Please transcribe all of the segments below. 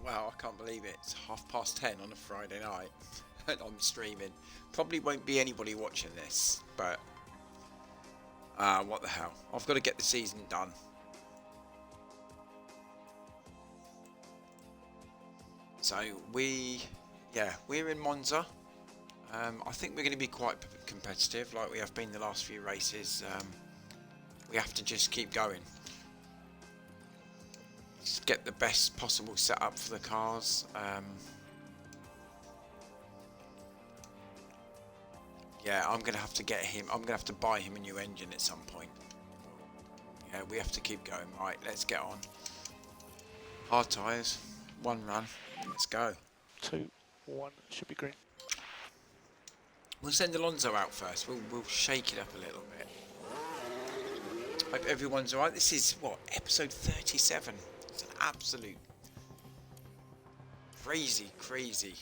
wow, I can't believe it. It's 10:30 on a Friday night and I'm streaming. Probably won't be anybody watching this, but what the hell. I've got to get the season done. So we're in Monza. I think we're going to be quite competitive like we have been the last few races. We have to just keep going. Just get the best possible setup for the cars. Yeah, I'm going to have to get him. I'm going to have to buy him a new engine at some point. Yeah, we have to keep going. Right, let's get on. Hard tyres. One run. Let's go. 2, 1, should be green. We'll send Alonso out first. We'll shake it up a little bit. Hope everyone's alright. This is what, episode 37. It's an absolute crazy.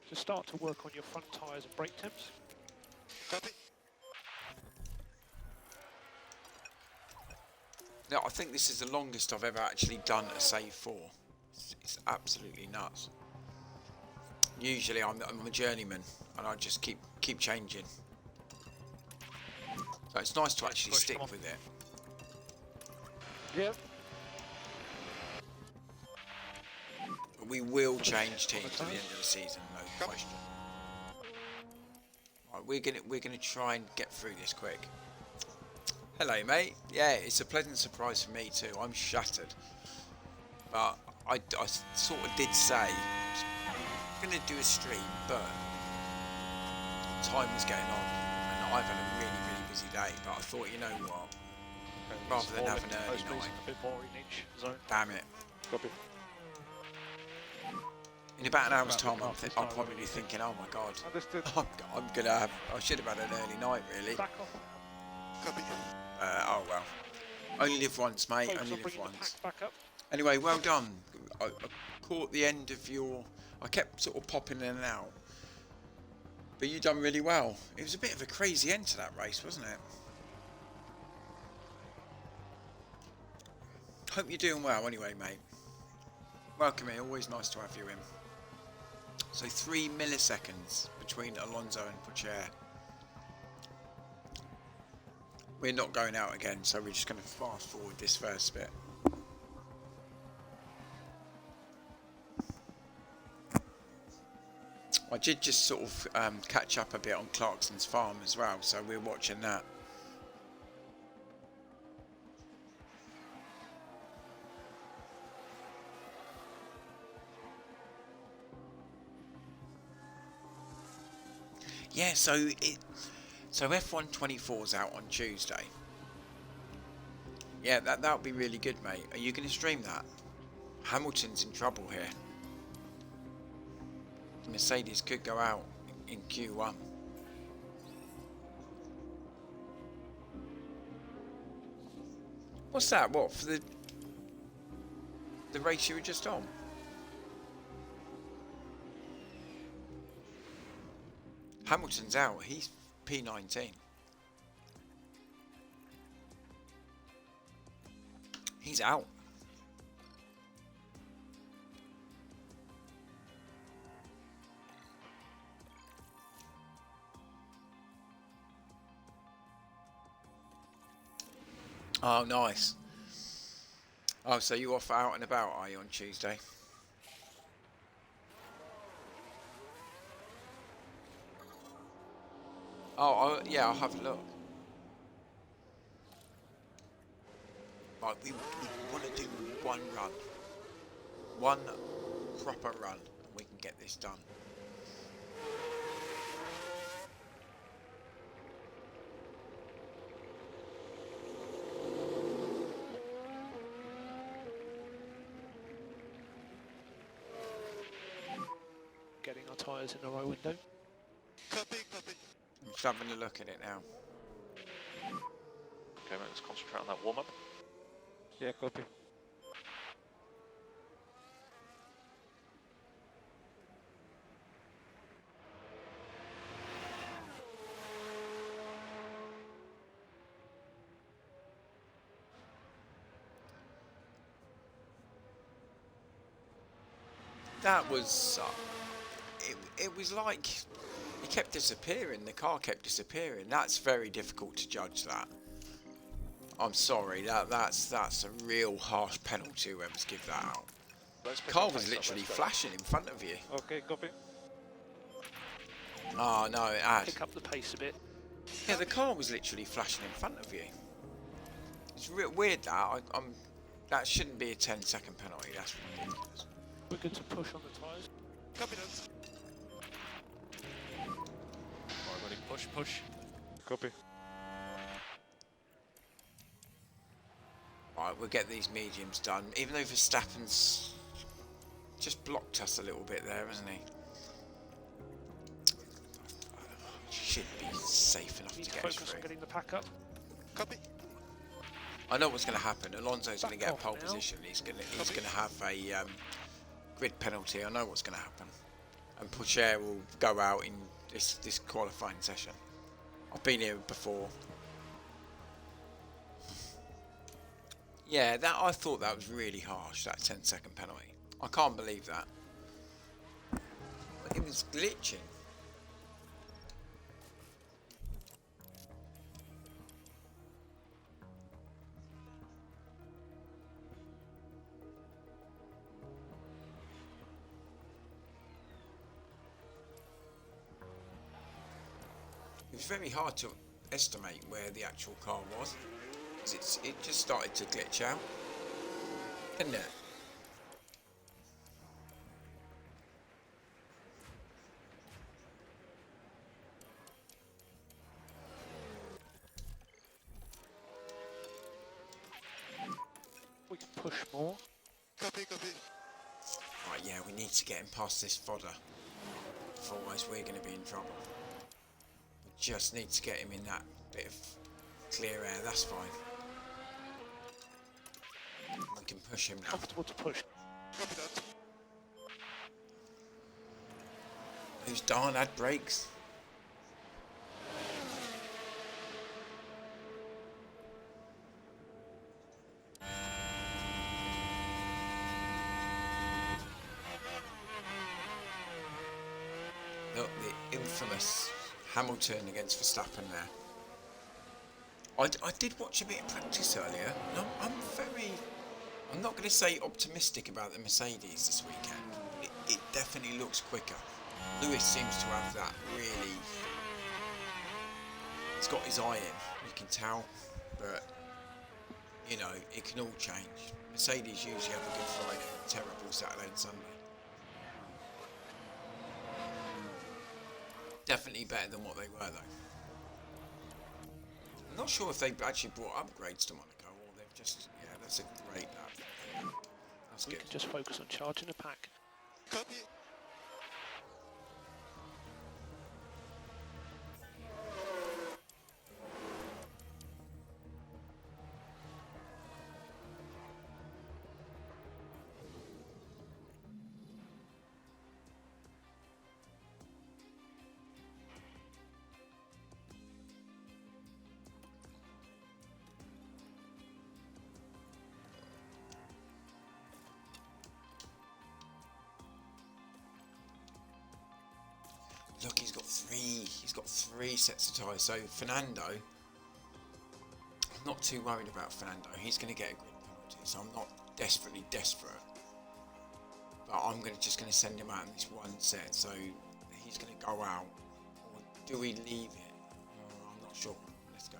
Just start to work on your front tyres and brake temps. Copy. Now, I think this is the longest I've ever actually done a save for. It's absolutely nuts. Usually I'm a journeyman and I just keep changing. So it's nice to actually stick with it. Yep. But we will change teams at the end of the season, no question. Right, we're gonna try and get through this quick. Hello, mate. Yeah, it's a pleasant surprise for me too. I'm shattered, but I sort of did say I was gonna do a stream, but time was getting on, and I've had a really busy day. But I thought, you know what? Rather than have an early night. A bit more in each zone. Damn it. Copy. In about an hour's time, I'm probably thinking, oh my god, Understood. I'm gonna have. I should have had an early night, really. Back off. Copy. Oh well. Only live once, mate. Focus Only on live bringing the once. pack back up. Anyway, well done. I caught the end of your. I kept sort of popping in and out, but you done really well. It was a bit of a crazy end to that race, wasn't it? Hope you're doing well. Anyway, mate. Welcome in. Always nice to have you in. So 3 milliseconds between Alonso and Pocher. We're not going out again, so we're just going to fast forward this first bit. I did just sort of catch up a bit on Clarkson's farm as well, so we're watching that. Yeah, so F124's out on Tuesday. Yeah, that'll be really good, mate. Are you going to stream that? Hamilton's in trouble here. Mercedes could go out in Q1. What's that? What, for the race you were just on? Hamilton's out. He's P19. He's out. Oh, nice. Oh, so you off out and about, are you, on Tuesday? Oh, yeah, I'll have a look. Right, we want to do one run. One proper run, and we can get this done. Getting our tyres in the right window. Copy, copy. I'm just having a look at it now. Okay, mate, let's concentrate on that warm-up. Yeah, copy. That was... it was like... He kept disappearing. The car kept disappearing. That's very difficult to judge that. I'm sorry. That's a real harsh penalty whoever's give that out. Let's The pick car up was pace up, literally let's go. flashing in front of you. Okay, copy. Oh, no, it had. Pick up the pace a bit. Yeah, the car was literally flashing in front of you. It's real weird that. That shouldn't be a 10-second penalty. That's ridiculous. We're good to push on the tyres. Copy that. Alright, buddy, push. Copy. Right, we'll get these mediums done. Even though Verstappen's just blocked us a little bit there, hasn't he? Should be safe enough Need to to get us focus on through. getting the pack up. Copy. I know what's going to happen. Alonso's going to Back get off pole now. position. He's going to have a grid penalty. I know what's going to happen. And Pocher will go out in this qualifying session. I've been here before. Yeah, I thought that was really harsh, that 10-second penalty. I can't believe that. It was glitching. It was very hard to estimate where the actual car was. 'Cause it just started to glitch out, didn't it? We can push more. Copy, copy. Right, yeah, we need to get him past this fodder. Otherwise we're going to be in trouble. We just need to get him in that bit of clear air, that's fine. We can push him now. Comfortable to push. Copy that. Who's darn had brakes? Look, the infamous Hamilton against Verstappen there. I did watch a bit of practice earlier. And I'm not going to say optimistic about the Mercedes this weekend. It definitely looks quicker. Lewis seems to have that really. He's got his eye in, you can tell, but you know, it can all change. Mercedes usually have a good Friday, a terrible Saturday and Sunday. Definitely better than what they were though. I'm not sure if they've actually brought upgrades to Monaco or they've just, yeah, that's a great lap. That's We good. can just focus on charging the pack. Copy. Look, he's got three sets of tyres. So Fernando, I'm not too worried about Fernando. He's going to get a grid penalty, so I'm not desperate. But I'm just going to send him out in this one set. So he's going to go out. Or do we leave it? I'm not sure. Let's go.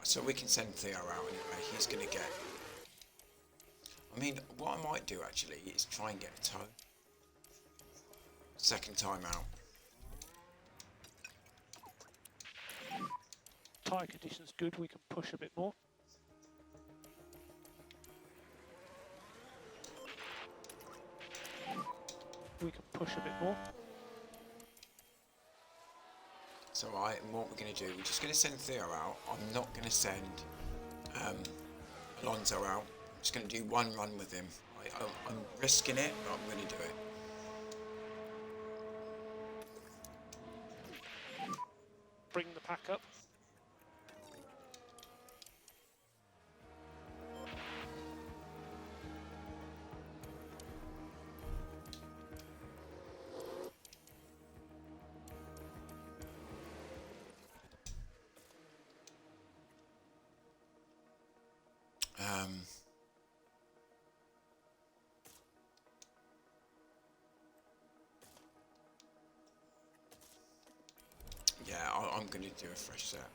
So we can send Theo out anyway. He's going to get... I mean, what I might do actually is try and get a tow. Second time out. Tyre conditions good, we can push a bit more. We can push a bit more. So what we're going to do, we're just going to send Theo out. I'm not going to send Alonso out. I'm just going to do one run with him. I'm risking it, but I'm going to do it. bring the pack up. Yeah, I'm going to do a fresh set.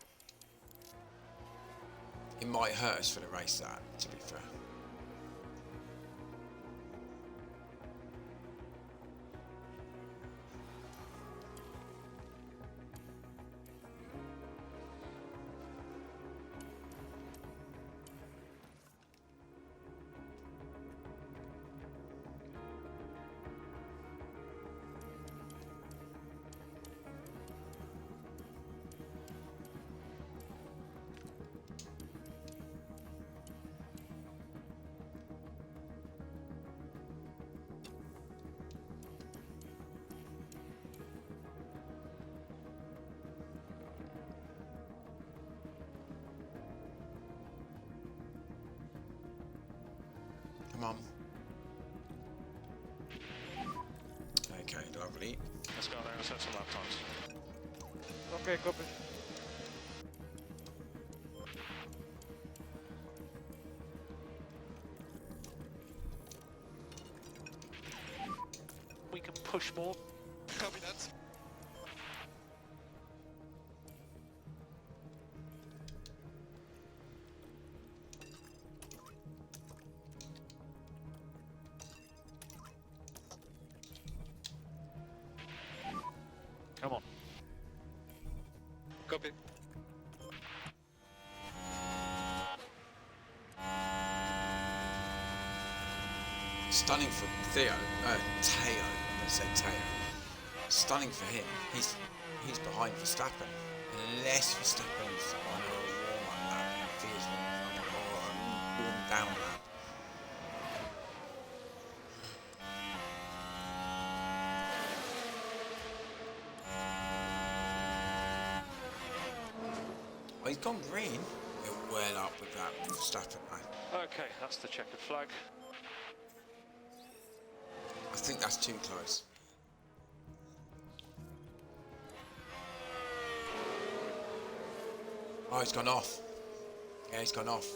It might hurt us for the race, that, to be fair. Come on. Okay, lovely. Let's go there and set some lap times. Okay, copy. We can push more. Copy that. Come on. Copy. Stunning for Teo. Let's say Teo. Stunning for him. He's behind Verstappen. Unless Verstappen's on a warm-up lap, feels like a warm-down lap. Oh, he's gone green. We're well up with that Verstappen, man. Okay, that's the checkered flag. I think that's too close. Oh, he's gone off. Yeah, he's gone off.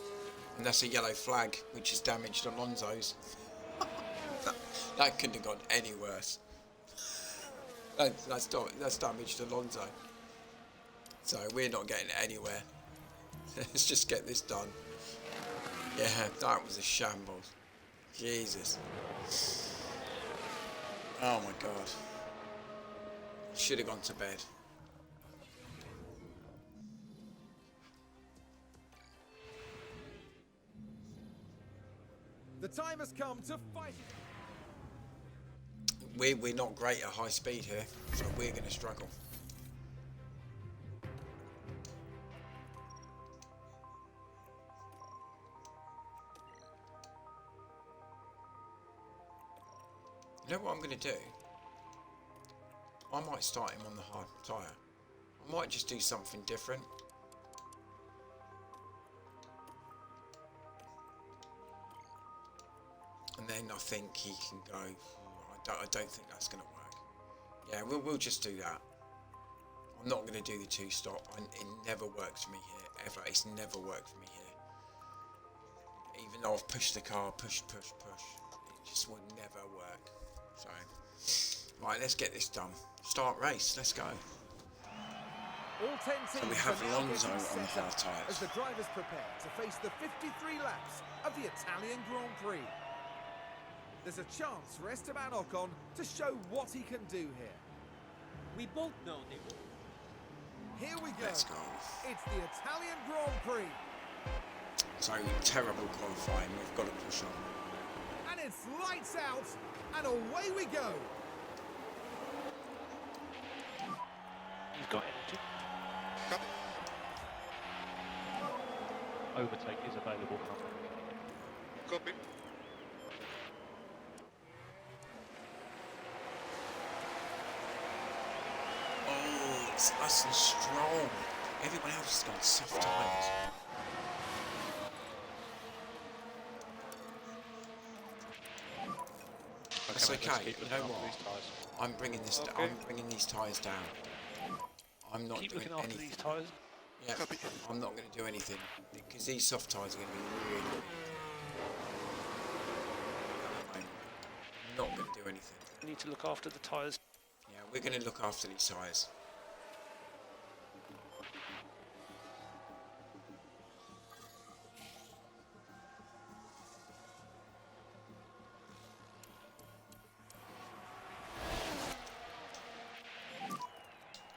And that's a yellow flag, which has damaged Alonso's. that couldn't have gone any worse. That's damaged Alonso. So we're not getting anywhere. Let's just get this done. Yeah, that was a shambles. Jesus. Oh my god. Should have gone to bed. The time has come to fight. We're not great at high speed here, so we're going to struggle. You know what I'm going to do? I might start him on the hard tyre. I might just do something different. And then I think he can go. I don't think that's going to work. Yeah, we'll just do that. I'm not going to do the two-stop. It never works for me here, ever. It's never worked for me here. Even though I've pushed the car, push, it just will never work. So, right, let's get this done. Start race, let's go. All 10 teams So we have are now Alonso getting on the set hard up tyres. as the drivers prepare to face the 53 laps of the Italian Grand Prix. There's a chance for Esteban Ocon to show what he can do here. We both know they will. Here we go. Let's go. It's the Italian Grand Prix. So, terrible qualifying, we've got to push on. And it's lights out, and away we go. You've got energy. Copy. Overtake is available. Copy. Oh, It's us and Stroll. Everyone else has got soft tyres. That's mate, let's okay. keep You looking know after what? these tyres. I'm bringing this. Okay. I'm bringing these tyres down. I'm not Keep doing looking after anything. these tyres. Yeah, Copy. I'm not going to do anything because these soft tyres are going to be really good. I'm not going to do anything. We need to look after the tyres. Yeah, we're going to look after these tyres.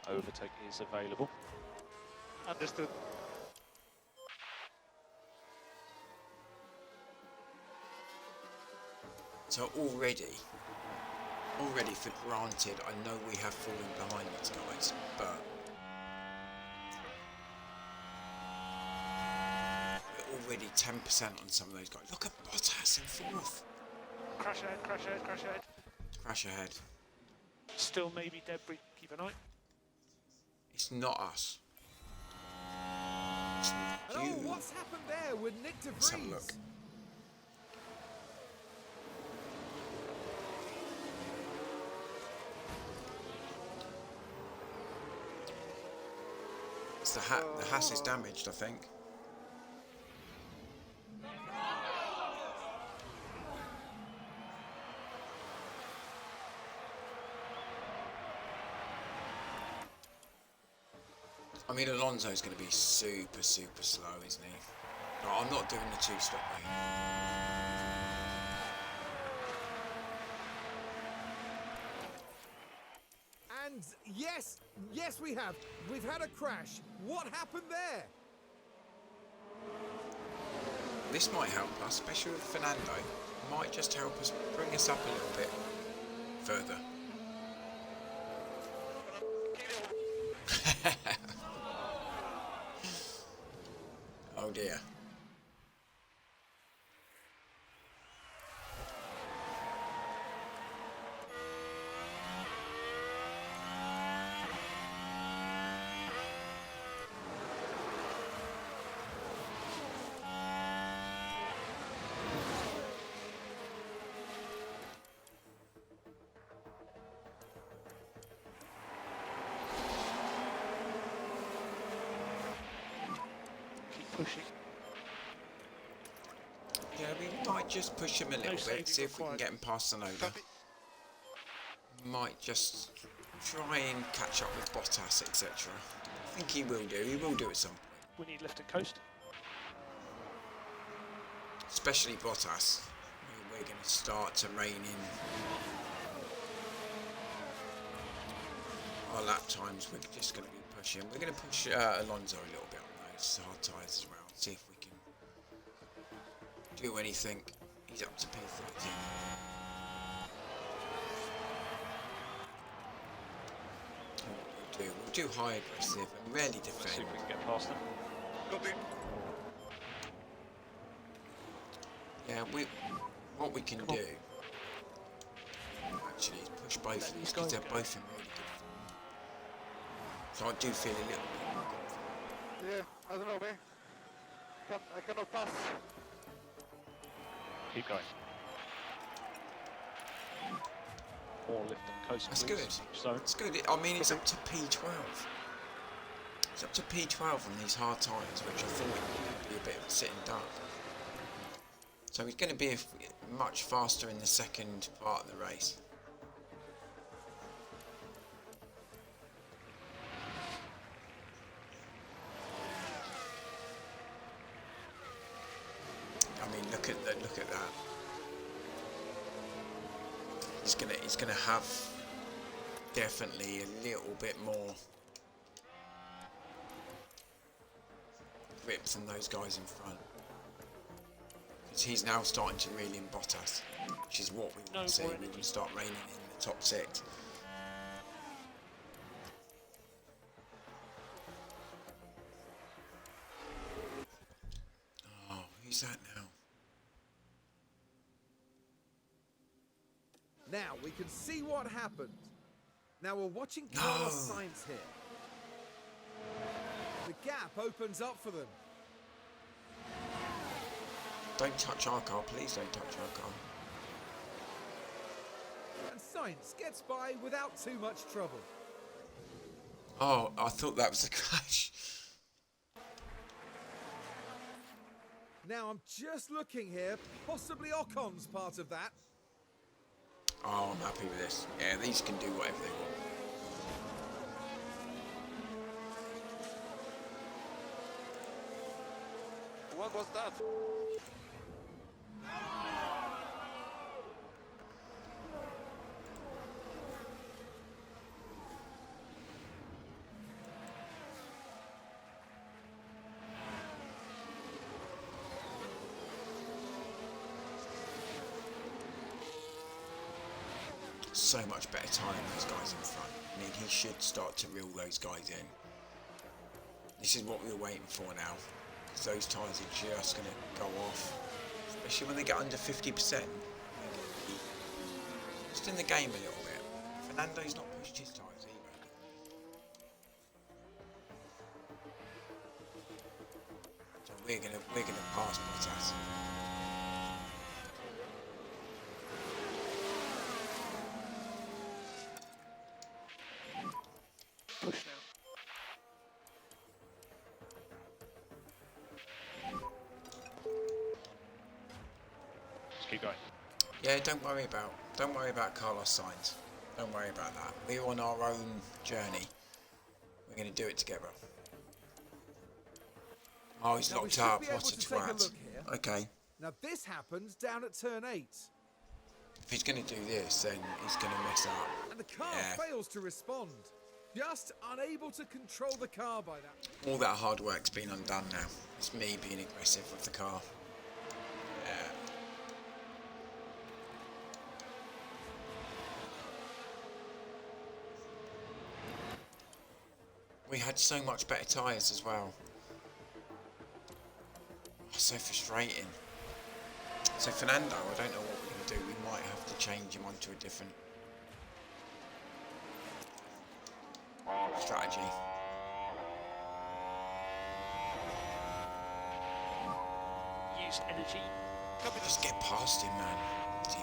Overtake is available. Understood. So already for granted, I know we have fallen behind these guys, but we're already 10% on some of those guys. Look at Bottas in fourth. Crash ahead, crash ahead, crash ahead. Crash ahead. Still maybe debris. Keep an eye. It's not us. It's And you. oh, what's happened there with Nick de Let's have a Vries? look. It's the hat. The Haas is damaged, I think. I mean, Alonso's going to be super slow, isn't he? No, I'm not doing the two-stop, mate. And yes, we have. We've had a crash. What happened there? This might help us, especially with Fernando. Might just help us bring us up a little bit further. Oh dear. Keep pushing. Yeah, we might just push him a little saving bit, see if we can required. get him past Sonoda. Copy. Might just try and catch up with Bottas, etc. I think he will do. He will do at some point. We need left and coast. Especially Bottas. We're going to start to rein in our lap times. We're just going to be pushing. We're going to push Alonso a little bit on those hard tyres as well. See if we can do anything. He's up to P13. We'll do high aggressive and rarely Let's see defend. if we can get past them. Copy. Yeah, what we can do actually is push both of these because they're both in really good form. So I do feel a little bit more confident. Yeah, I don't know, man. I cannot pass. Keep going. More lift and coast. That's please. good. So It's good. I mean, it's up to P12. It's up to P12 on these hard tyres, which I thought would be a bit of a sitting duck. So he's going to be much faster in the second part of the race. I mean, look at that! Look at that! He's gonna have definitely a little bit more grip than those guys in front. Because he's now starting to reel in Bottas, which is what we No want to see. more We energy. can start reining in the top six. Oh, who's that now? Now we can see what happened. Now we're watching Carlos No. Sainz here. gap opens up for them. Don't touch our car, please don't touch our car. And Sainz gets by without too much trouble. Oh, I thought that was a crash. Now I'm just looking here, possibly Ocon's part of that. Oh, I'm happy with this. Yeah, these can do whatever they want. What was that? So much better time than those guys in front. I mean, he should start to reel those guys in. This is what we were waiting for now. Because those tyres are just going to go off. Especially when they get under 50%. Just in the game a little bit. Fernando's not pushed his tyres either. So we're gonna pass Bottas. Push now. Just keep going. Yeah, don't worry about Carlos Sainz. Don't worry about that. We're on our own journey. We're going to do it together. Oh, he's Now we locked should up. be able What a to take a twat. look here. Okay. Now this happens down at turn 8. If he's going to do this, then he's going to mess up. And the car Yeah. fails to respond. Just unable to control the car by that. All that hard work's been undone now. It's me being aggressive with the car. Yeah. We had so much better tyres as well. Oh, so frustrating. So Fernando, I don't know what we're going to do. We might have to change him onto a different strategy. Use energy. Just get past him, man.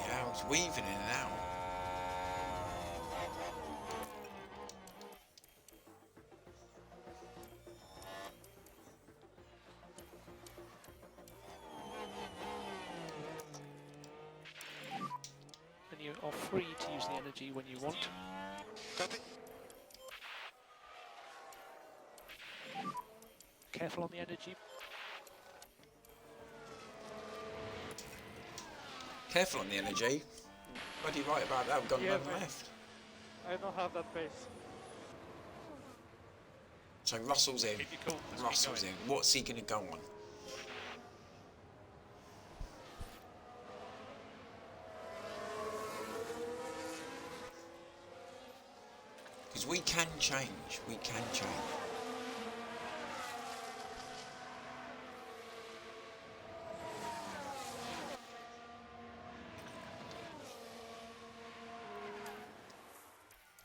Yeah, he's weaving in and out. And you are free to use the energy when you want. Copy. Careful on the energy. Careful on the energy. Bloody right about that. We've got Yeah, none but- left. I don't have that pace. So Russell's in. Keep your cool. Let's keep Russell's in. going. What's he going to go on? Because we can change. We can change.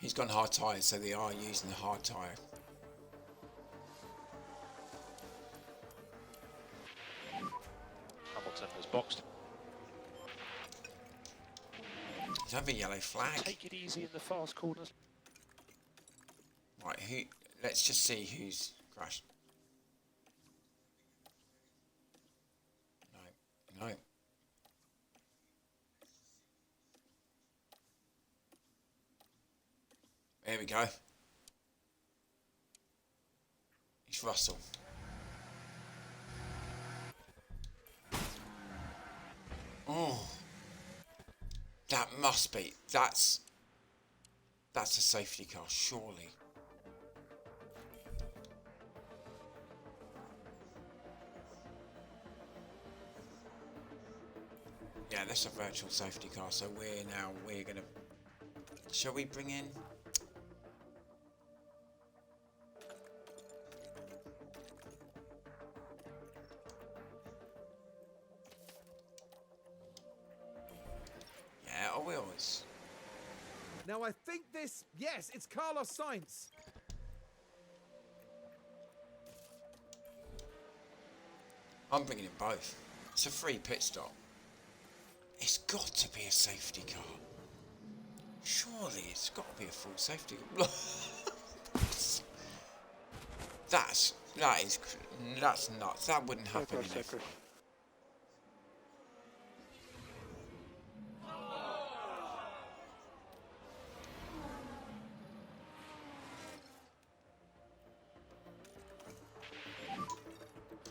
He's gone hard tyres, so they are using the hard tyre. Hamilton has boxed. He's having a yellow flag. Take it easy in the fast corners. Right, who? Let's just see who's crashed. No, no. There we go. It's Russell. Oh, that must be. That's a safety car, surely. Yeah, that's a virtual safety car. So we're gonna. Shall we bring in? Yeah, I will. Now I think this, yes, it's Carlos Sainz. I'm bringing in both. It's a free pit stop. It's got to be a safety car. Surely it's got to be a full safety car. That's nuts. That wouldn't happen in F1.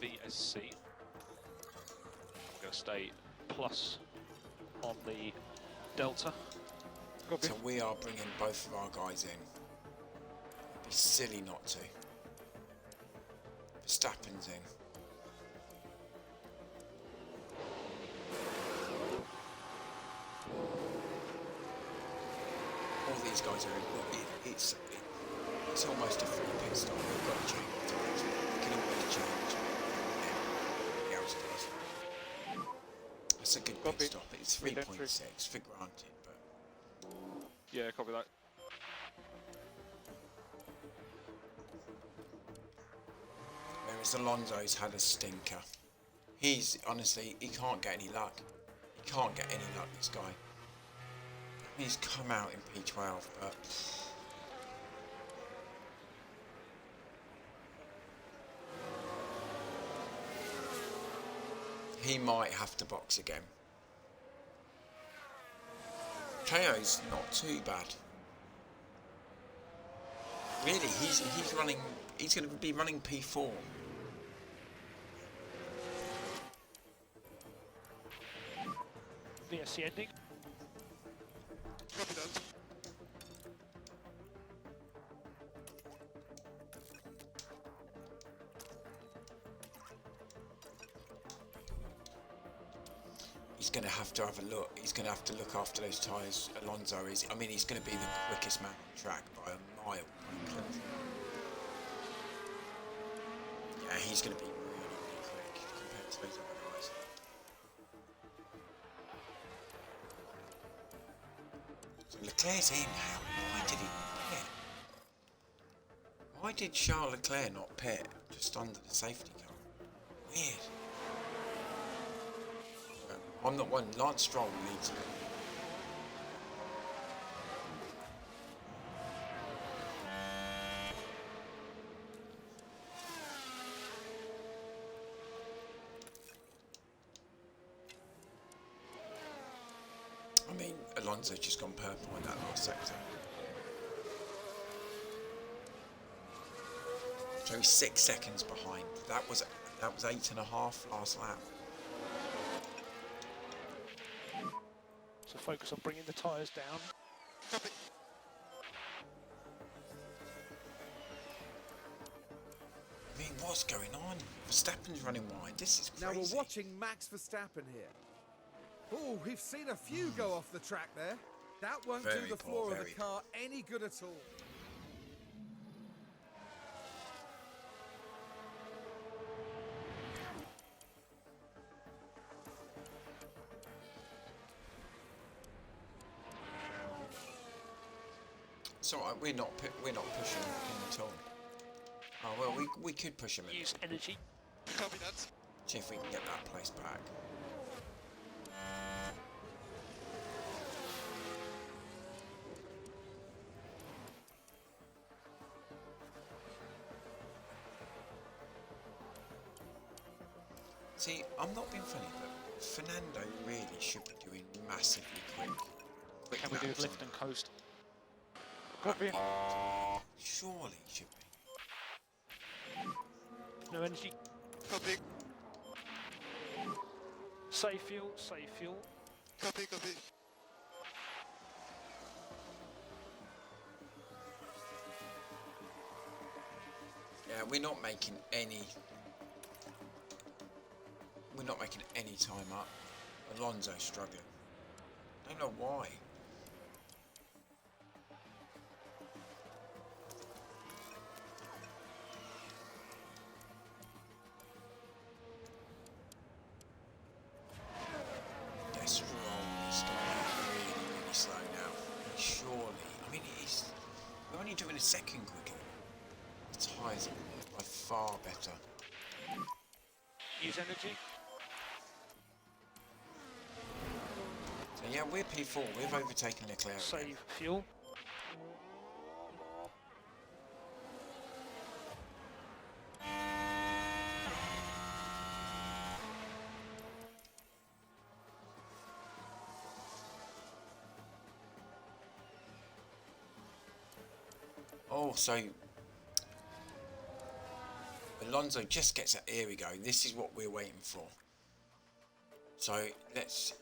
VSC. I'm going to stay plus on the Delta. Copy. So we are bringing both of our guys in. It'd be silly not to. Verstappen's in. All these guys are in. It's almost a free pit stop. We've got to change the times. We can always change. Yeah, else does. It's a good Copy. pit stop. It's 3.6 for granted, but Yeah, copy that. whereas Alonso's had a stinker. He's honestly, he can't get any luck. He can't get any luck, this guy. He's come out in P12, but he might have to box again. KO's not too bad. Really, he's running. He's going to be running P4. VSC ending. Copy that. He's going to have a look. He's going to have to look after those tyres. Alonso is. I mean, he's going to be the quickest man on track by a mile. Yeah, he's going to be really, really quick compared to those other guys. So Leclerc's in now. Why did he pit? Why did Charles Leclerc not pit just under the safety car? Weird. I'm not one. Lance Stroll needs it. I mean, Alonso's just gone purple in that last sector. So he's 6 seconds behind. That was 8.5 last lap. So focus on bringing the tyres down. Copy. I mean, what's going on? Verstappen's running wide. This is Now crazy. we're watching Max Verstappen here. Oh, we've seen a few go off the track there. That won't Very do the poor, floor of very the car any good at all. It's alright. We're not pushing him at all. Oh well, we could push him in. Use energy. Copy that. See if we can get that place back. See, I'm not being funny, but Fernando really should be doing massively quick Can we do laps lift on and coast? Copy. Surely should be. No energy. Copy. Save fuel. Save fuel. Copy. Copy. Yeah, we're not making any. We're not making any time up. Alonso's struggling. Don't know why. Yes, wrong. He's going to be really, really slow now. Surely. I mean, we're only doing a second quicker. The tyres are by far better. use energy. So yeah, we're P4. We've overtaken Leclerc. again. Save fuel. Oh, so Alonso just gets it. Here we go. This is what we're waiting for. So let's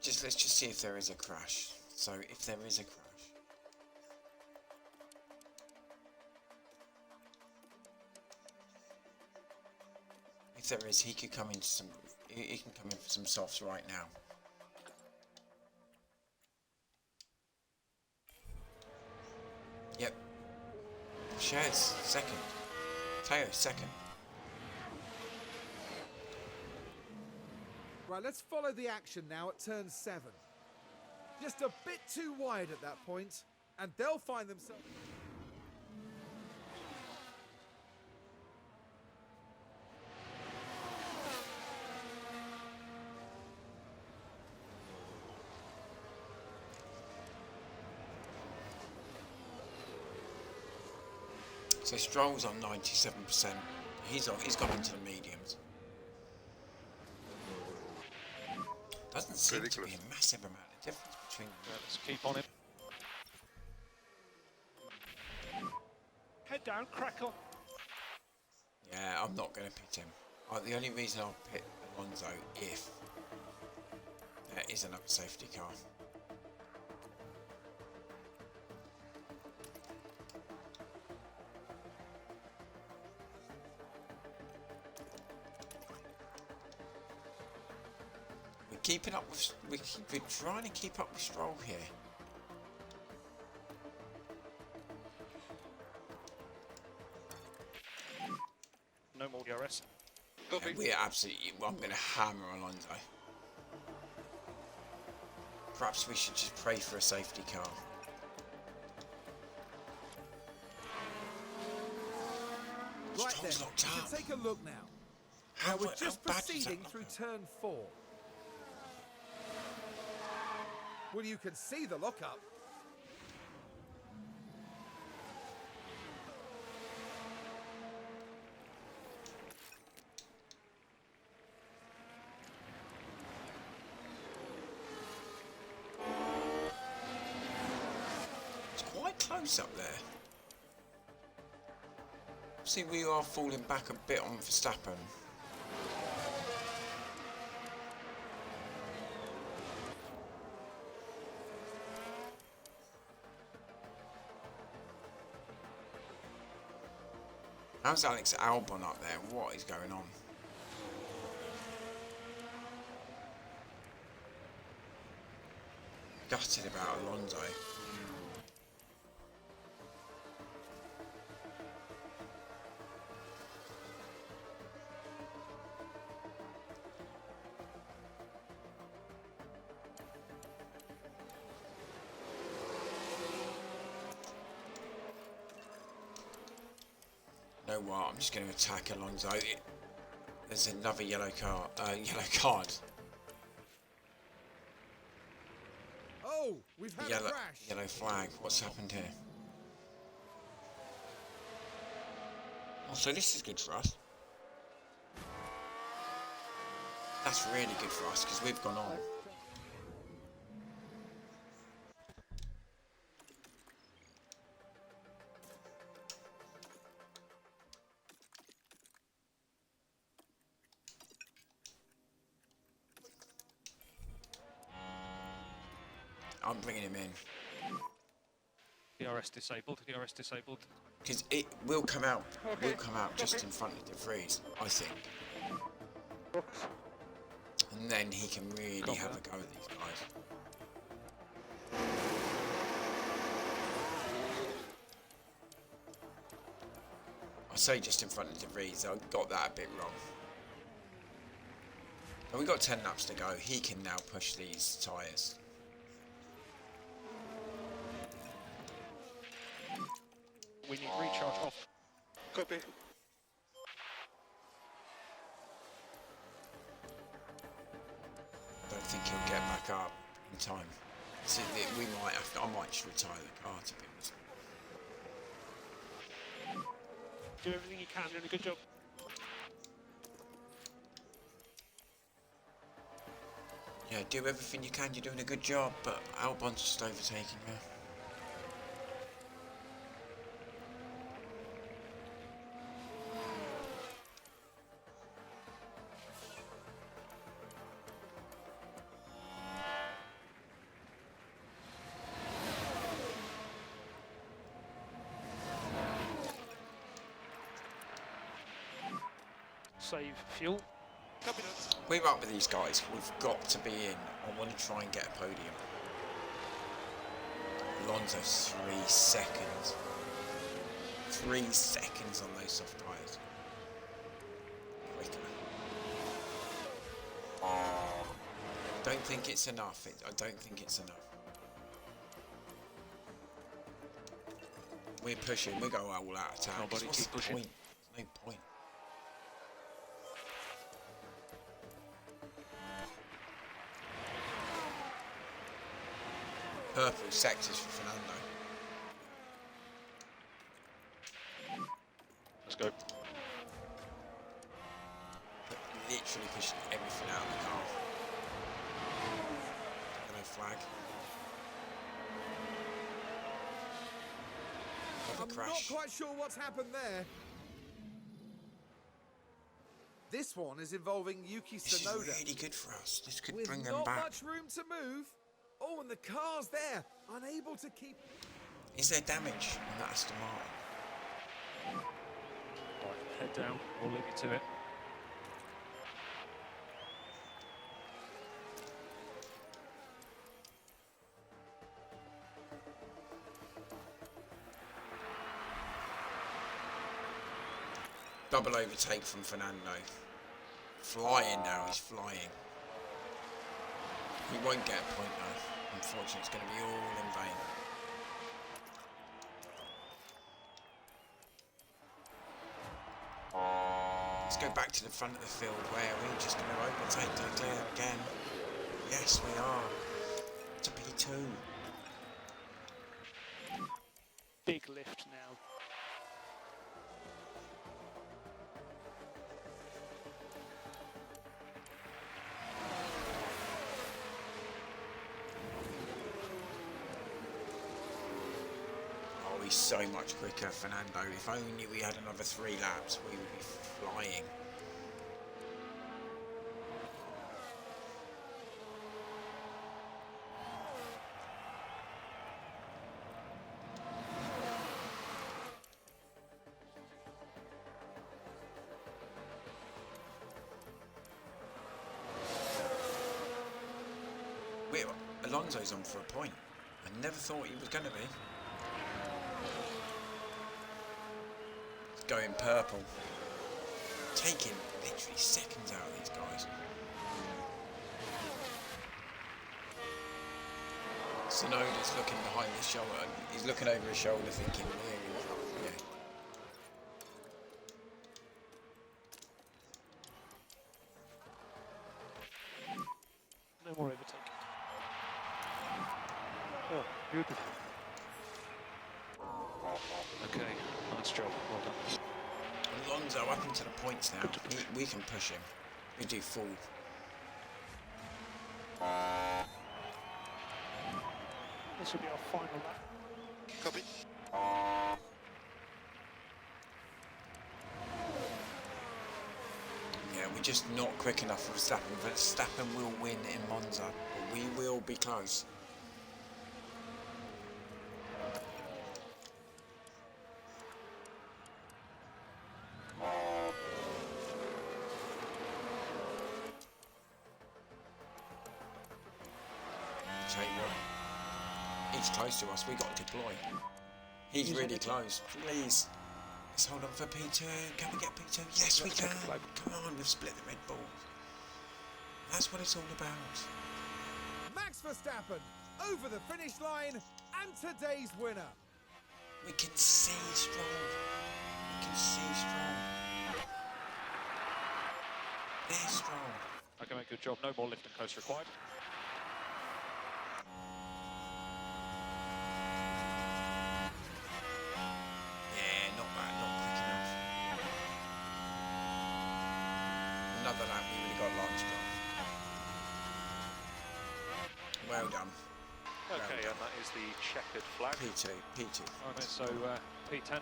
just see if there is a crash. So if there is a crash, if there is, he could come into some. He can come in for some softs right now. Yep. Shares second. Teo second. Right, let's follow the action now at turn 7. Just a bit too wide at that point, and they'll find themselves... So Stroll's on 97%. He's gone into the mediums. Doesn't seem to be a massive amount of difference between them. Let's keep on him. Head down, crack on. Yeah, I'm not going to pit him. The only reason I'll pit Alonso if there is another safety car. Keeping up with, we're trying to keep up with Stroll here. No more DRS. Copy. And we're absolutely. I'm going to hammer Alonso. Perhaps we should just pray for a safety car. Right then, Stroll's locked we up. can take a look now. How, Now we're how just bad was that proceeding lock through up? turn 4. Well, you can see the lockup. It's quite close up there. See, we are falling back a bit on Verstappen. How's Alex Albon up there? What is going on? Gutted about Alonso. You know what? I'm just going to attack Alonso. There's another yellow card. Oh, we've had a crash. Yellow flag. What's happened here? Oh, so this is good for us. That's really good for us because we've gone on. I'm bringing him in DRS disabled. DRS disabled. because it will come out. Will come out just in front of the freeze, I think. And then he can really have a go at these guys. I say just in front of the freeze. I got that a bit wrong. And we've got 10 laps to go. He can now push these tyres. We need recharge off. Copy. back up in time. So we might have to, I might just retire the car, to be honest. Do everything you can, doing a good job. Yeah, do everything you can, you're doing a good job, but Albon's just overtaking you. Save fuel. Copy that. We're up with these guys, we've got to be in. I want to try and get a podium. Alonso 3 seconds. 3 seconds on those soft tyres. Quicker. Don't think it's enough. I don't think it's enough. We're pushing. We go all out attack. Nobody What's keep the pushing. point? There's no point. Purple sectors for Fernando. Let's go. Literally pushing everything out of the car. No flag. Another I'm crash. not quite sure what's happened there. This one is involving Yuki This Tsunoda. is really good for us. This could With bring them not back. much room to move. Oh, and the car's there, unable to keep. Is there damage on that Aston Martin? Right, head down. We'll leave you to it. Double overtake from Fernando. Flying now, he's flying. He won't get a point though. Unfortunately, it's going to be all in vain. Let's go back to the front of the field where we're just going to overtake Leclerc again. Yes, we are. To P2. Big lift now. Oh, he's so much quicker, Fernando. If only we had another 3 laps, we would be flying. Alonso's on for a point. I never thought he was going to be. He's going purple. Taking literally seconds out of these guys. Tsunoda's looking behind his shoulder. He's looking over his shoulder thinking, yeah. No more overtaking. Oh, beautiful. Okay, nice job. Well done. Alonso up into the points now. We can push him. We do full. This will be our final lap. Copy. Yeah, we're just not quick enough for Verstappen. Verstappen will win in Monza, but we will be close. Tell you what, he's close to us. We got to deploy. He's really close. Please. Let's hold on for P2. Can we get P2? Yes, we can. Come on, we've split the Red Bull. That's what it's all about. Max Verstappen over the finish line and today's winner. We can see strong. We can see strong. They're strong. Okay, mate, good job. No more lift and coast required. Well done. Okay, and that is the checkered flag. P2, P2. Okay, so P10.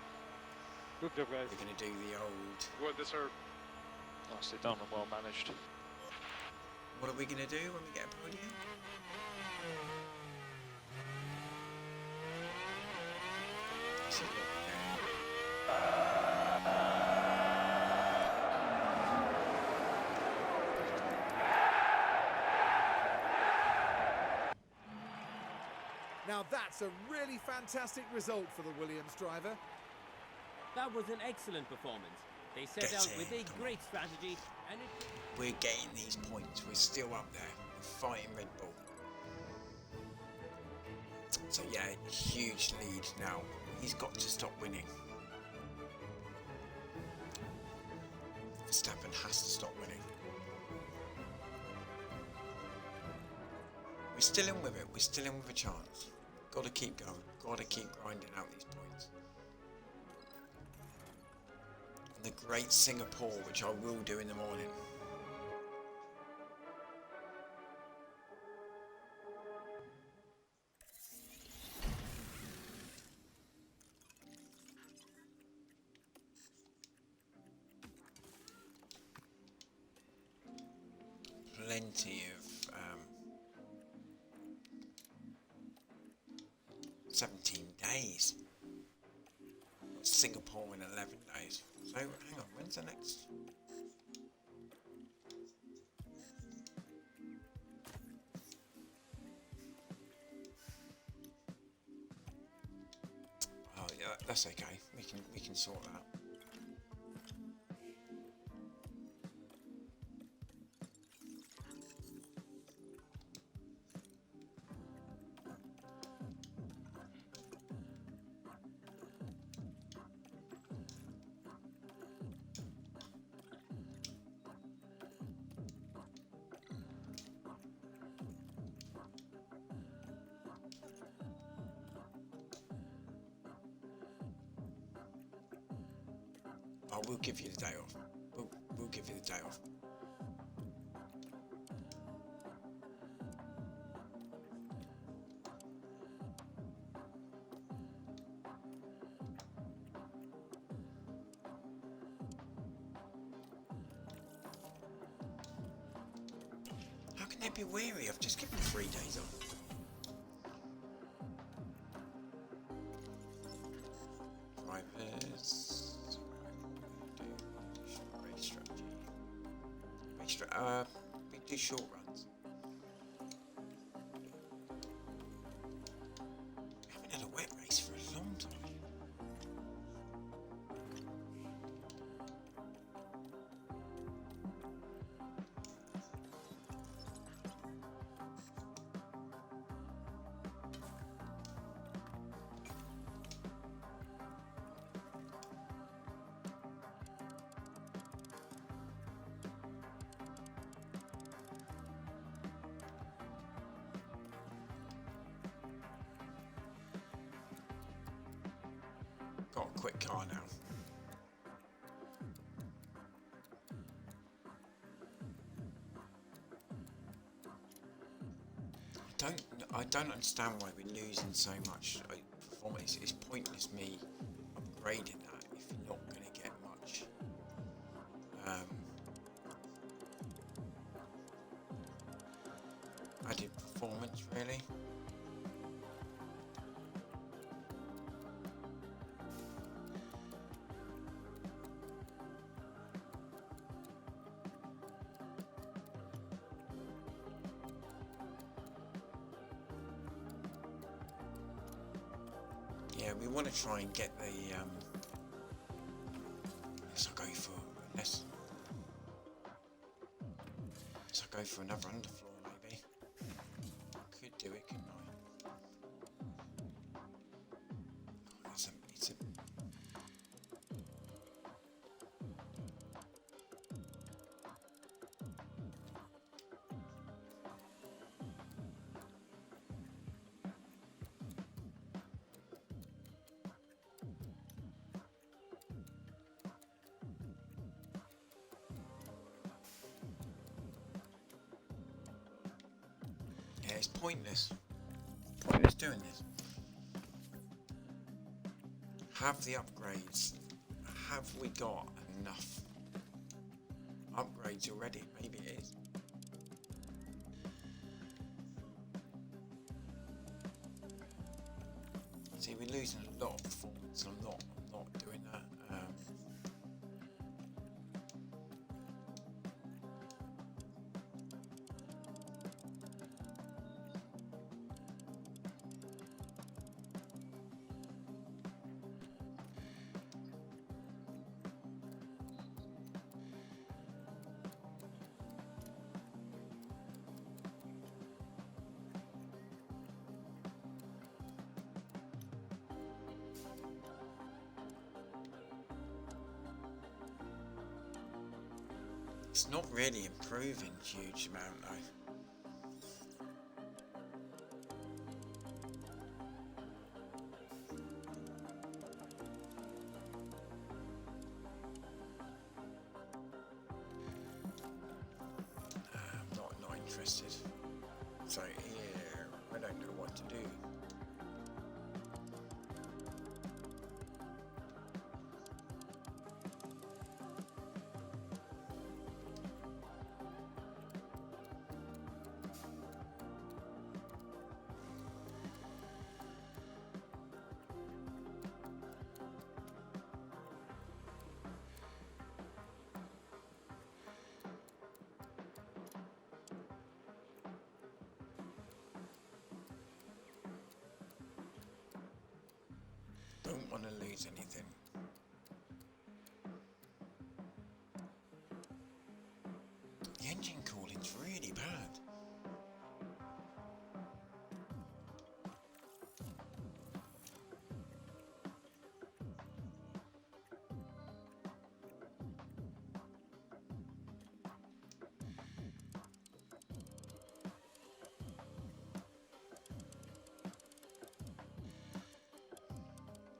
Good job, guys. We're going to do the old... Well deserved. Nicely done and well managed. What are we going to do when we get a podium? This is what we're doing. Now that's a really fantastic result for the Williams driver. That was an excellent performance. They set Get out in, with a come great strategy and it... We're getting these points. We're still up there. We're fighting Red Bull. So yeah, huge lead now. He's got to stop winning. Verstappen has to stop winning. We're still in with it. We're still in with a chance. Got to keep going. Got to keep grinding out these points. And the Great Singapore, which I will do in the morning. Plenty of 17 days. Singapore in 11 days. So hang on, when's the next? Oh yeah, that's okay. We can sort that. Oh, we'll give you the day off. We'll give you the day off. How can they be weary? I've just given 3 days off. Drivers. Race strategy. We do short runs. We haven't had a wet race for a long time. Got a quick car now. I don't understand why we're losing so much performance. It's pointless me upgrading that if you're not going to get much. Added performance, really. Yeah, we want to try and get the let's go for another underfloor maybe. Could do it, couldn't I? Oh, it's a it's pointless. Pointless doing this. Have the upgrades. Have we got enough upgrades already? Maybe it is. See, we're losing a lot of performance. I'm not doing that. It's not really improving huge amount though. I'm not interested. So here, I don't know what to do. Don't want to lose anything. The engine cooling's really bad.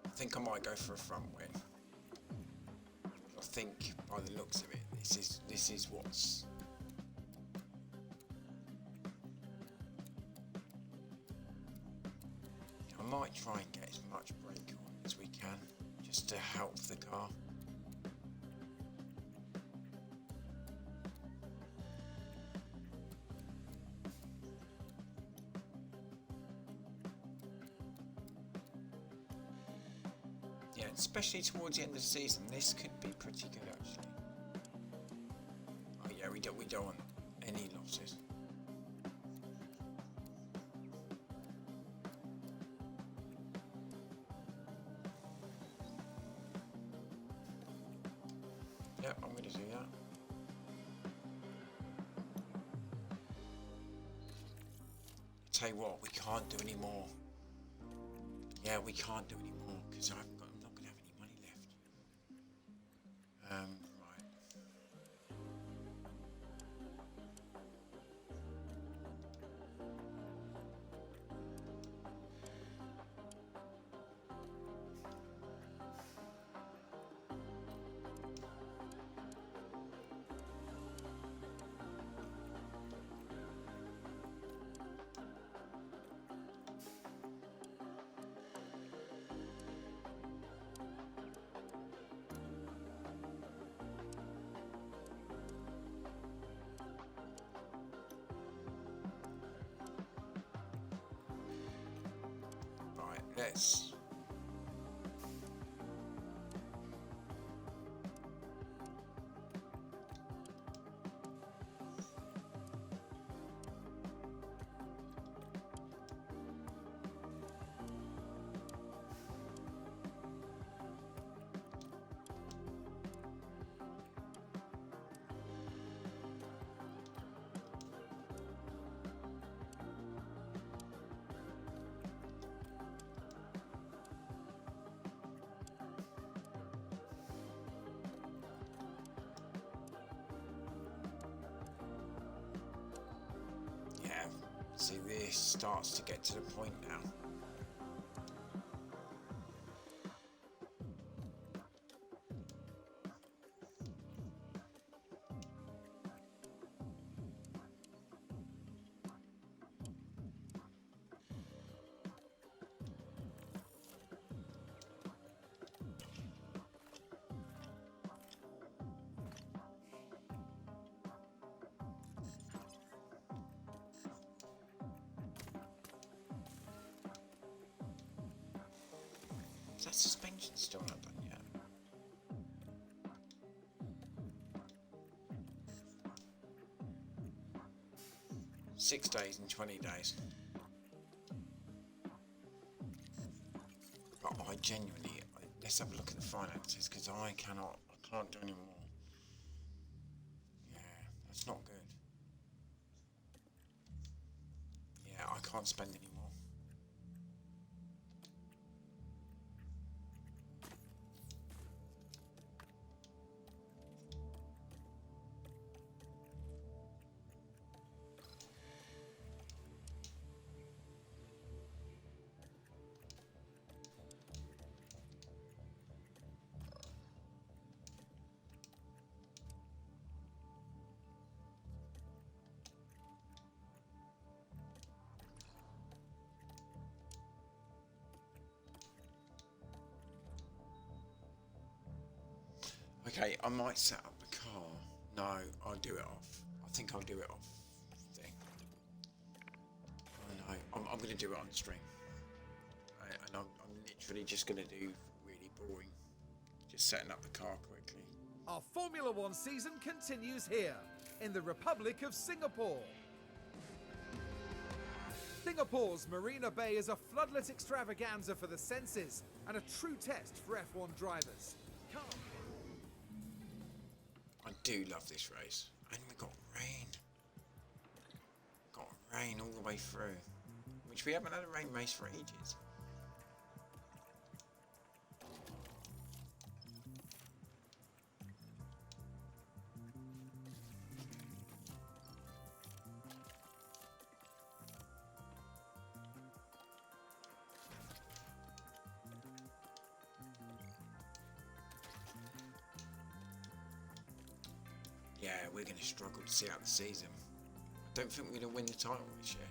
I think I might go for a front wing. I think by the looks of it, this is what's I might try and get as much brake on as we can just to help the car. Yeah, especially towards the end of the season, this could be pretty good actually. Oh yeah, we don't want any losses. Yep, I'm gonna do that. Tell you what, we can't do any more. Yeah, we can't do any more because I'm not gonna have any money left. Right. Let's see, this starts to get to the point now. that suspension still not done yet? Six days and 20 days. But I genuinely, let's have a look at the finances because I can't do any more. Yeah, that's not good. Yeah, I can't spend any more. Okay, I might set up the car. No, I'll do it off. I think I'll do it off thing. Oh no, I'm going to do it on stream. And I'm literally just going to do really boring. Just setting up the car quickly. Our Formula One season continues here, in the Republic of Singapore. Singapore's Marina Bay is a floodlit extravaganza for the senses and a true test for F1 drivers. Come. I do love this race. And we got rain. Got rain all the way through. Which we haven't had a rain race for ages. Yeah, we're going to struggle to see out the season. I don't think we're going to win the title this year.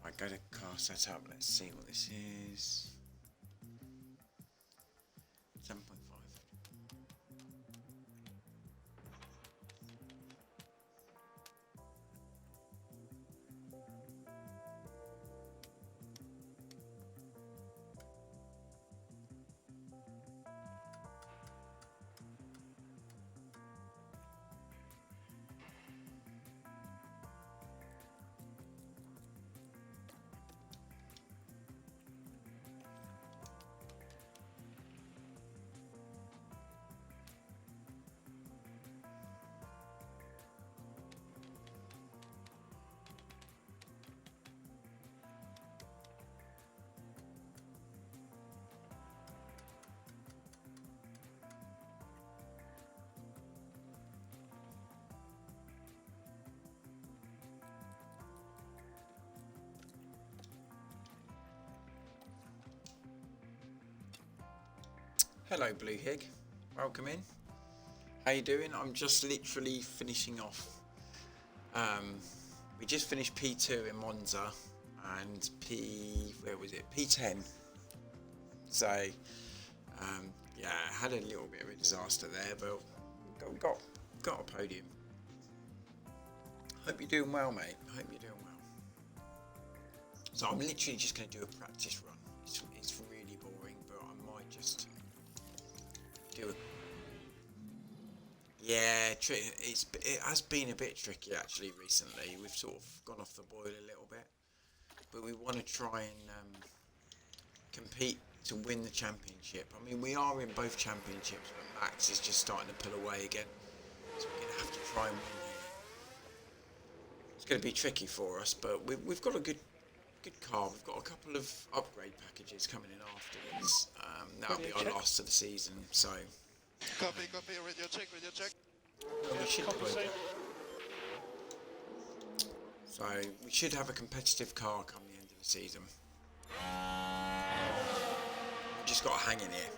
Right, go to car setup. Let's see what this is. 7.5. Hello Blue Hig, welcome in. How you doing? I'm just literally finishing off. We just finished P2 in Monza and P10. So yeah, had a little bit of a disaster there, but got a podium. Hope you're doing well, mate. Hope you're doing well. So I'm literally just going to do a practice run. It's really boring, but I might just do it. Yeah, it has been a bit tricky actually recently. We've sort of gone off the boil a little bit, but we want to try and compete to win the championship. I mean, we are in both championships, but Max is just starting to pull away again, so we're going to have to try and win here. It's going to be tricky for us, but we've got a good car. We've got a couple of upgrade packages coming in afterwards. That'll be our last of the season, so. Copy, radio check. Well, we should win. So we should have a competitive car come the end of the season. We just got to hang in here.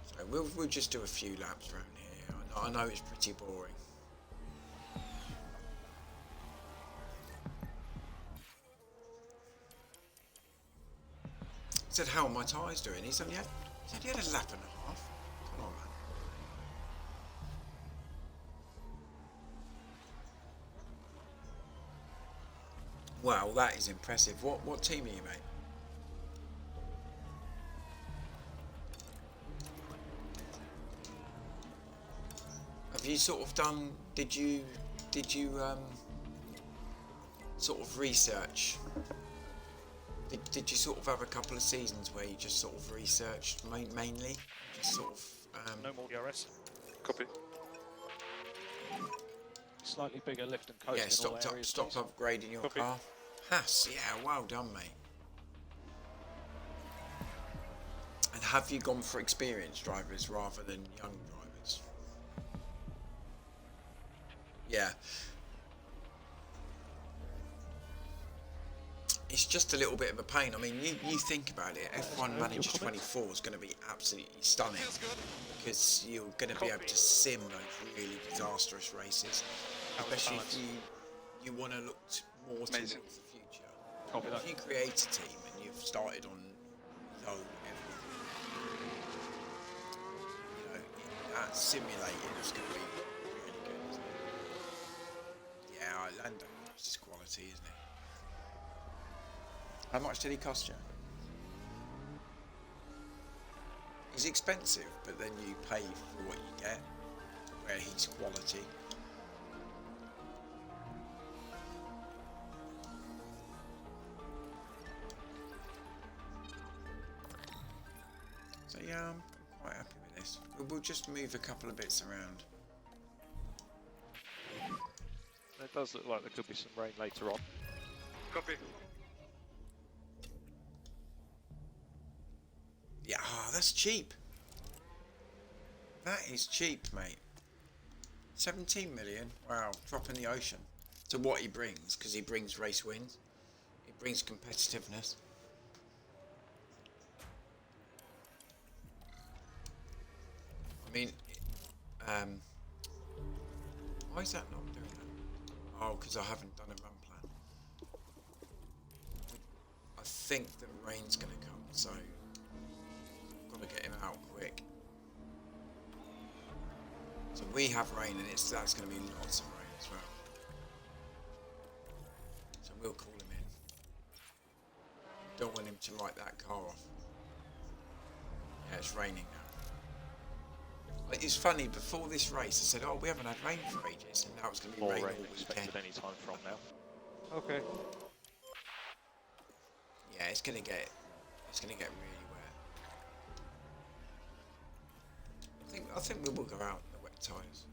So we'll just do a few laps around here. I know it's pretty boring. said, how are my tyres doing? He's only had a lap and a half. Come on, man. Wow, that is impressive. What team are you, mate? Have you sort of done? Did you sort of research? Did you sort of have a couple of seasons where you just sort of researched mainly? Just sort of. No more DRS. Copy. Slightly bigger lift and coast Yeah, in all areas. stopped upgrading your Copy. car. Haas, yeah, well done, mate. And have you gone for experienced drivers rather than young drivers? Yeah. It's just a little bit of a pain. I mean, you think about it, F1 Manager-24 is going to be absolutely stunning Feels good. because you're going to be able to sim those really disastrous races, especially if you want to look more towards Amazing. the future. Copy that. If you create a team and you've started on low everything, you know, that simulating is going to be really good, isn't it? Yeah, Lando is just quality, isn't he? How much did he cost you? He's expensive, but then you pay for what you get, where he's quality. So yeah, I'm quite happy with this. We'll just move a couple of bits around. It does look like there could be some rain later on. Copy. Yeah, oh, that's cheap. That is cheap, mate. 17 million. Wow, drop in the ocean. To what he brings, because he brings race wins. He brings competitiveness. I mean, why is that not doing that? Oh, because I haven't done a run plan. I think the rain's going to come, so I've got to get him out quick. So we have rain, and that's going to be lots of rain as well. So we'll call him in. Don't want him to light that car off. Yeah, it's raining now. It's funny, before this race I said, oh, we haven't had rain for ages, and now it's going to be More rain rain all expected weekend. any time from now. Okay. Yeah, it's going to get really wet. I think we will go out in the wet tyres.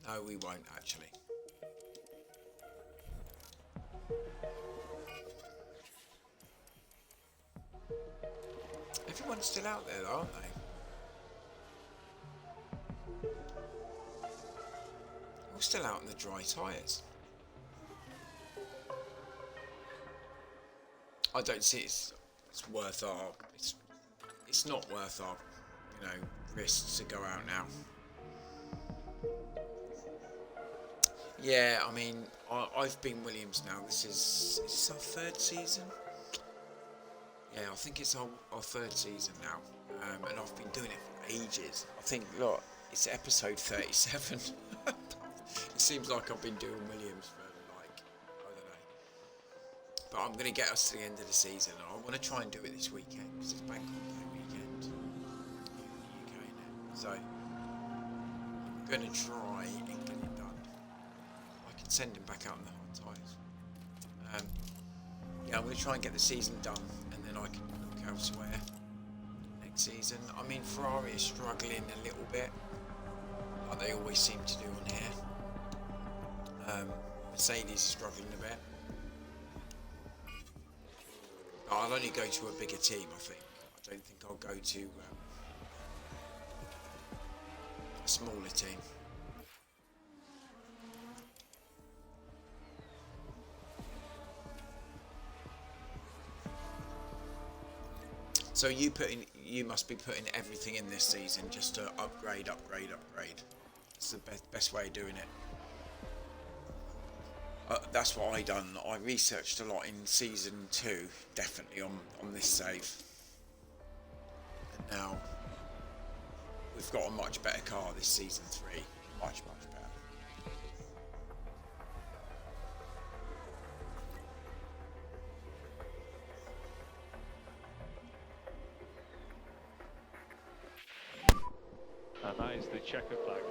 No, we won't actually. Everyone's still out there though, aren't they? We're still out in the dry tyres. I don't see it's worth our it's not worth our, you know, risks to go out now. Yeah, I mean, I've been Williams now. Is this our third season? Yeah, I think it's our third season now, and I've been doing it for ages. I think, look, it's episode 37. It seems like I've been doing Williams for, like, I don't know. But I'm going to get us to the end of the season. I want to try and do it this weekend, because it's Bank Holiday weekend in the UK now. So, I'm going to try and get it done. I can send him back out in the hard tyres. Yeah, I'm going to try and get the season done, and then I can look elsewhere next season. I mean, Ferrari is struggling a little bit, like they always seem to do on here. Mercedes is struggling a bit. But I'll only go to a bigger team, I think. I don't think I'll go to a smaller team. So you must be putting everything in this season just to upgrade. It's the best way of doing it. That's what I done. I researched a lot in season 2, definitely on this save. And now we've got a much better car this season 3. Much better. And that is the checkered flag.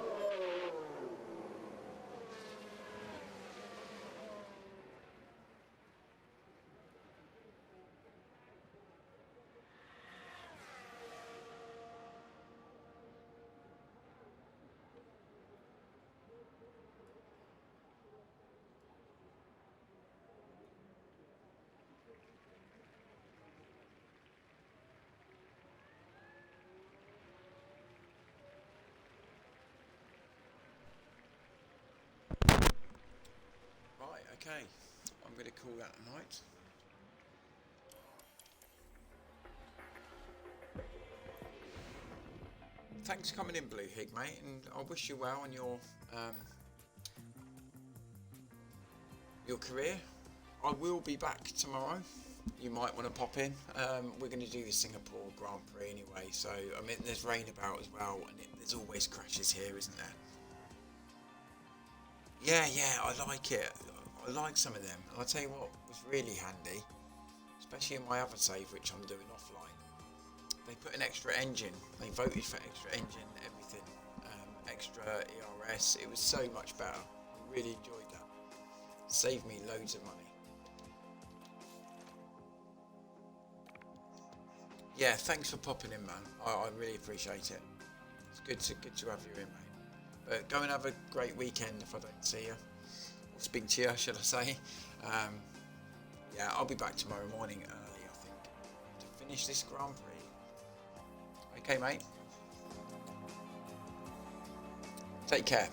Right, okay. I'm going to call that a night. Thanks for coming in, Blue Hig, mate, and I wish you well on your career. I will be back tomorrow. You might want to pop in. We're going to do the Singapore Grand Prix anyway, so I mean, there's rain about as well, and there's always crashes here, isn't there? Yeah, I like it. I like some of them. I'll tell you what was really handy, especially in my other save, which I'm doing offline. They put an extra engine. They voted for extra engine, everything, extra ERS. It was so much better. I really enjoyed that. Saved me loads of money. Yeah, thanks for popping in, man. I really appreciate it. It's good to have you in, mate. But go and have a great weekend if I don't see you. Or speak to you, should I say. Yeah, I'll be back tomorrow morning early, I think, to finish this Grand Prix. Okay, mate. Take care.